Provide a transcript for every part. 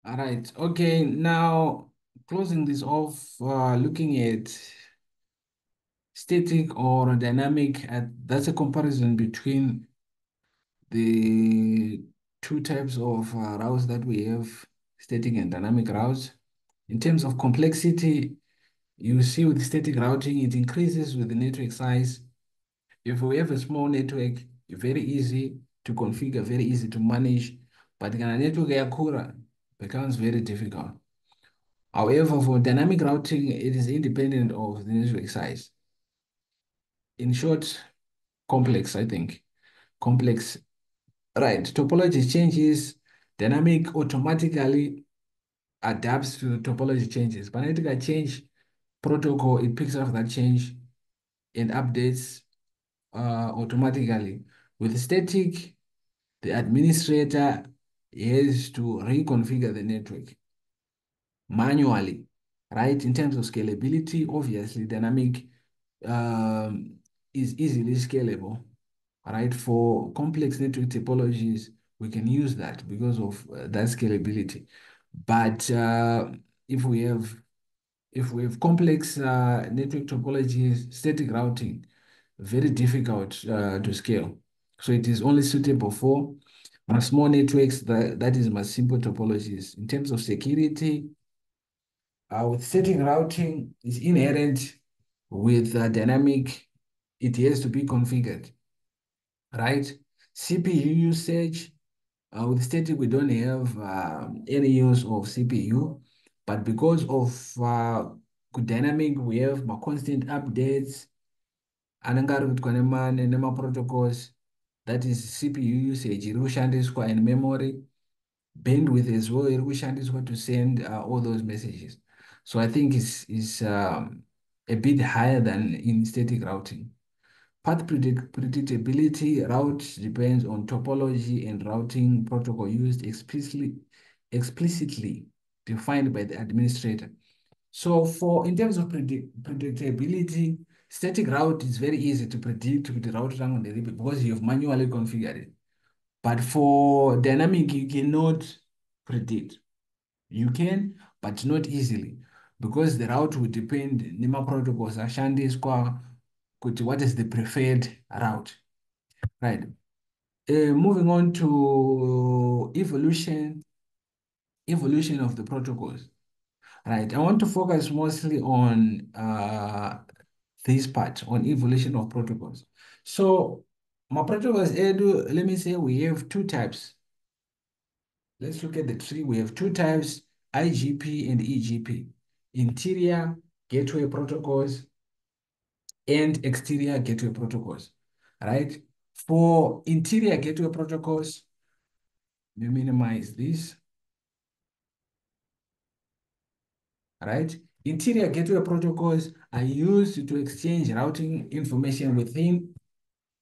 All right. Okay. Now, closing this off, looking at static or dynamic, that's a comparison between the two types of routes that we have, static and dynamic routes. In terms of complexity, you see with static routing, it increases with the network size. If we have a small network, very easy to configure, very easy to manage, but kana network yakura becomes very difficult. However, for dynamic routing, it is independent of the network size. In short, complex, I think. Complex. Right. Topology changes. Dynamic automatically adapts to topology changes. Magnetic change protocol, it picks up that change and updates automatically. With static, the administrator has to reconfigure the network manually, right? In terms of scalability, obviously, dynamic um, is easily scalable, right? For complex network topologies, we can use that because of that scalability. But if we have if we have complex network topologies, static routing, very difficult to scale. So it is only suitable for small networks that is my simple topologies. In terms of security, with static routing is inherent with dynamic, it has to be configured, right? CPU usage, with static, we don't have any use of CPU, but because of dynamic, we have constant updates, anenge ari kuitwa nema-protocols, that is CPU usage iri kushandiswa and memory bandwidth as well iri kushandiswa to send all those messages. So I think it's a bit higher than in static routing. Path predictability route depends on topology and routing protocol used explicitly defined by the administrator. So in terms of predictability, static route is very easy to predict with the route rank on the repeat because you have manually configured it. But for dynamic, you cannot predict. You can, but not easily, because the route will depend nima protocols ashandiswa kuti what is the preferred route, right? Moving on to evolution of the protocols, right? I want to focus mostly on this part, on evolution of protocols. So my protocols, Edu, let me say we have two types. Let's look at the tree. We have two types, IGP and EGP. Interior gateway protocols and exterior gateway protocols, right? For interior gateway protocols, we minimize this, right? Interior gateway protocols are used to exchange routing information within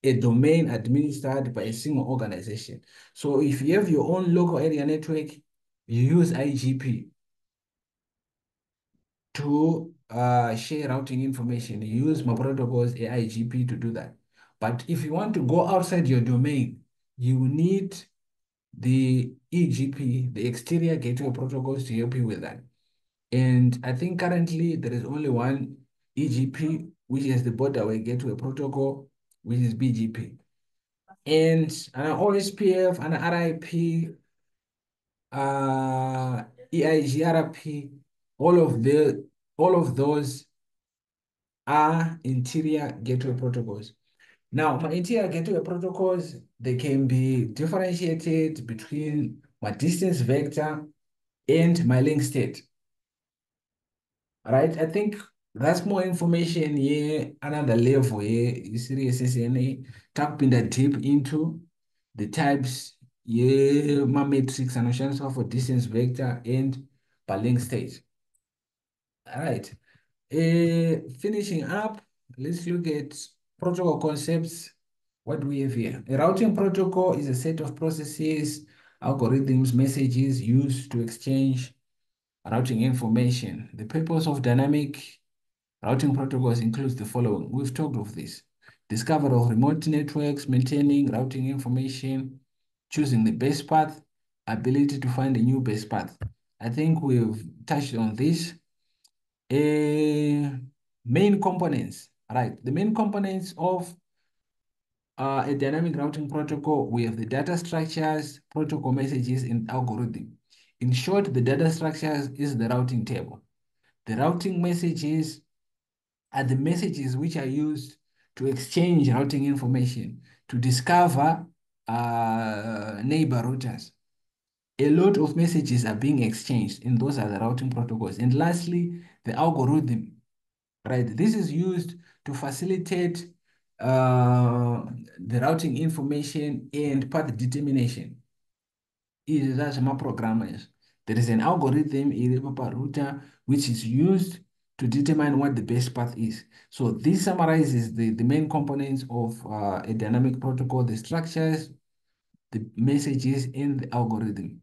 a domain administered by a single organization. So if you have your own local area network, you use IGP to share routing information. You use my protocols, AIGP to do that. But if you want to go outside your domain, you need the EGP, the exterior gateway protocols, to help you with that. And I think currently there is only one EGP, which is the borderway gateway protocol, which is BGP. And an OSPF, an RIP, EIGRP, all of those are interior gateway protocols. Now, my interior gateway protocols, they can be differentiated between my distance vector and my link state. Right? I think that's more information here, another level here, serious SNA, takupinda deep into the types, yeah, my matrix anoshandiswa for distance vector and per link state. All right. Finishing up, let's look at protocol concepts. What do we have here? A routing protocol is a set of processes, algorithms, messages used to exchange routing information. The purpose of dynamic routing protocols includes the following. We've talked of this. Discovery of remote networks, maintaining routing information, choosing the best path, ability to find a new best path. I think we've touched on this. Main components, right? The main components of a dynamic routing protocol, we have the data structures, protocol messages, and algorithm. In short, the data structures is the routing table. The routing messages are the messages which are used to exchange routing information to discover neighbor routers. A lot of messages are being exchanged, and those are the routing protocols. And lastly, the algorithm, right? This is used to facilitate the routing information and path determination. That's my programmers. There is an algorithm in the router which is used to determine what the best path is. So this summarizes the main components of a dynamic protocol, the structures, the messages, and the algorithm.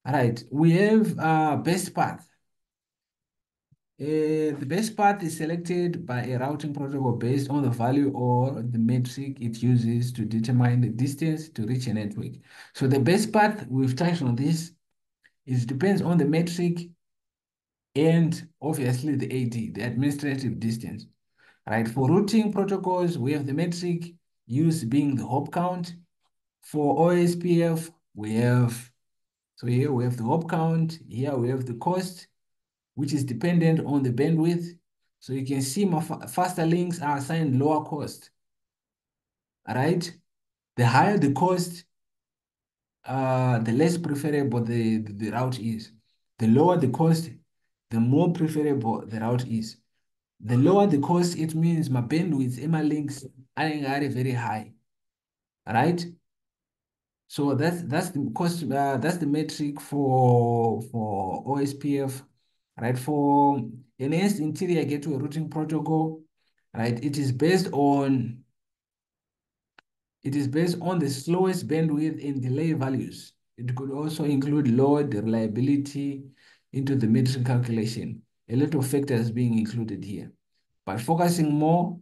All right, we have best path. The best path is selected by a routing protocol based on the value or the metric it uses to determine the distance to reach a network. So the best path, we've touched on this, it depends on the metric and obviously the AD, the administrative distance. Right, for routing protocols, we have the metric used being the hop count. For OSPF, we have, so here we have the hop count, here we have the cost, which is dependent on the bandwidth. So you can see my faster links are assigned lower cost. All right. The higher the cost, the less preferable the route is. The lower the cost, the more preferable the route is. The lower the cost, it means my bandwidth and my links are very high. All right. So that's the cost, that's the metric for OSPF, right? For enhanced interior gateway routing protocol, right? It is based on the slowest bandwidth and delay values. It could also include load, reliability into the metric calculation. A lot of factors being included here. But focusing more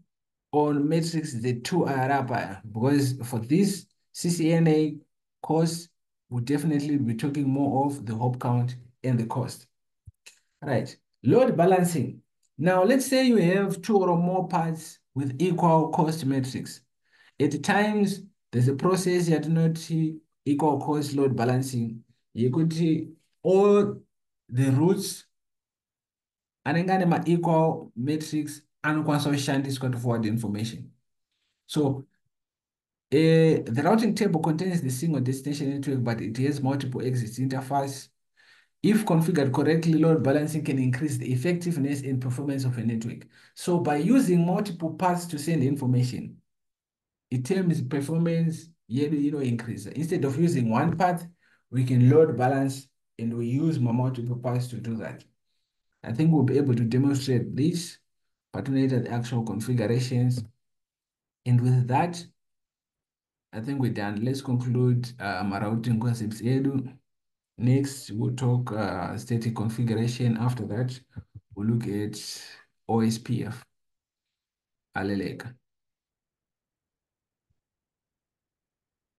on metrics, the two are up because for this CCNA course, we definitely be talking more of the hop count and the cost. Right. Load balancing. Now, let's say you have two or more parts with equal cost metrics. At times, there's a process you not equal cost load balancing. You could see all the routes anengane ma-equal metrics anokwanisa kushandiswa to forward information. So the routing table contains the single destination network, but it has multiple exits interface. If configured correctly, load balancing can increase the effectiveness and performance of a network. So by using multiple paths to send information, it terms performance increase. Instead of using one path, we can load balance and we use multiple paths to do that. I think we'll be able to demonstrate this, but we need the actual configurations. And with that, I think we're done. Let's conclude my routing concepts. Edu. Next, we'll talk static configuration. After that, we'll look at OSPF. Aleleka.